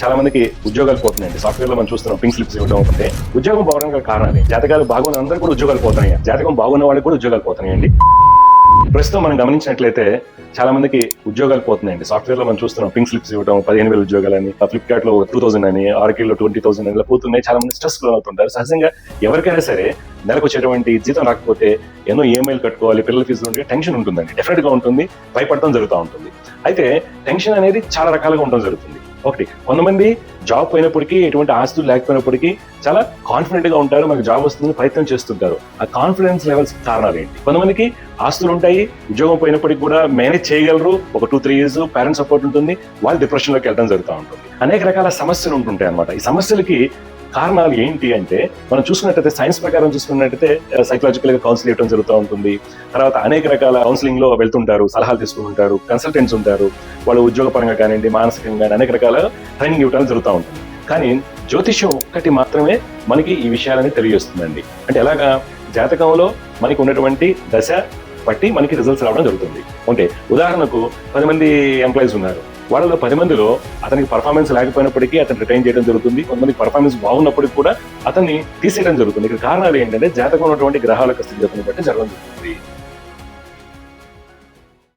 చాలా మందికి ఉద్యోగాలు పోతున్నాయండి. సాఫ్ట్వేర్ లో మనం చూస్తున్నాం పింక్ స్లిప్స్ ఇవ్వడం అవుతుంది. ఉద్యోగం పోవడానికి గల కారణాలు జాతకాలు బాగున్న అందరూ కూడా ఉద్యోగాలు పోతున్నాయి. జాతకం బాగున్న వాళ్ళకి కూడా ఉద్యోగాలు పోతున్నాయండి. ప్రస్తుతం మనం గమనించినట్లయితే చాలా మందికి ఉద్యోగాలు పోతున్నాయండి. సాఫ్ట్వేర్ లో మనం చూస్తున్నాం పింక్ స్లిప్స్ ఇవ్వడం 15,000 ఉద్యోగాలని, ఫ్లిప్కార్ట్ లో 2,000 అని, ఆర్కిల్ లో 20,000 అని ఇలా పోతున్నాయి. చాలా మంది స్ట్రెస్ అవుతుంటారు. సహజంగా ఎవరికైనా సరే నెలకు వచ్చేటువంటి జీతం రాకపోతే ఎన్నో ఈఎంఐలు కట్టుకోవాలి, పిల్లల ఫీజులు ఉంటే టెన్షన్ ఉంటుందండి. డెఫినెట్ గా ఉంటుంది, భయపడటం జరుగుతూ ఉంటుంది. అయితే టెన్షన్ అనేది చాలా రకాలుగా ఉండడం జరుగుతుంది. ఒకటి, కొంతమంది జాబ్ పోయినప్పటికీ ఎటువంటి ఆస్తులు లేకపోయినప్పటికీ చాలా కాన్ఫిడెంట్ గా ఉంటారు, మనకు జాబ్ వస్తుందని ప్రయత్నం చేస్తుంటారు. ఆ కాన్ఫిడెన్స్ లెవెల్స్ కారణాలు ఏంటి? కొంతమందికి ఆస్తులు ఉంటాయి, ఉద్యోగం పోయినప్పటికీ కూడా మేనేజ్ చేయగలరు. ఒక 2-3 years పేరెంట్స్ సపోర్ట్ ఉంటుంది, వాళ్ళు డిప్రెషన్ లోకి వెళ్ళడం జరుగుతూ ఉంటుంది. అనేక రకాల సమస్యలు ఉంటుంటాయి అనమాట. ఈ సమస్యలకి కారణాలు ఏంటి అంటే, మనం చూసుకున్నట్టయితే సైన్స్ ప్రకారం చూసుకున్నట్టయితే సైకలాజికల్ గా కౌన్సిల్ ఇవ్వడం జరుగుతూ ఉంటుంది. తర్వాత అనేక రకాల కౌన్సిలింగ్ లో వెళ్తుంటారు, సలహాలు తీసుకుంటుంటారు, కన్సల్టెంట్స్ ఉంటారు. వాళ్ళు ఉద్యోగ పరంగా కానివ్వండి, మానసికంగా కానీ అనేక రకాల ట్రైనింగ్ ఇవ్వడం జరుగుతూ ఉంటుంది. కానీ జ్యోతిష్యం ఒక్కటి మాత్రమే మనకి ఈ విషయాలని తెలియజేస్తుందండి. అంటే ఎలాగా, జాతకంలో మనకి ఉన్నటువంటి దశ బట్టి మనకి రిజల్ట్స్ రావడం జరుగుతుంది. అంటే ఉదాహరణకు 10 మంది ఎంప్లాయీస్ ఉన్నారు, వాళ్ళలో 10 మందిలో అతనికి పర్ఫార్మెన్స్ లేకపోయినప్పటికీ అతను రిటైన్ చేయడం జరుగుతుంది. కొంతమంది పర్ఫార్మెన్స్ బాగున్నప్పటికీ కూడా అతన్ని తీసేయడం జరుగుతుంది. ఇక్కడ కారణాలు ఏంటంటే జాతకం ఉన్నటువంటి గ్రహాల యొక్క స్థితిగతులను బట్టి జరగడం జరుగుతుంది.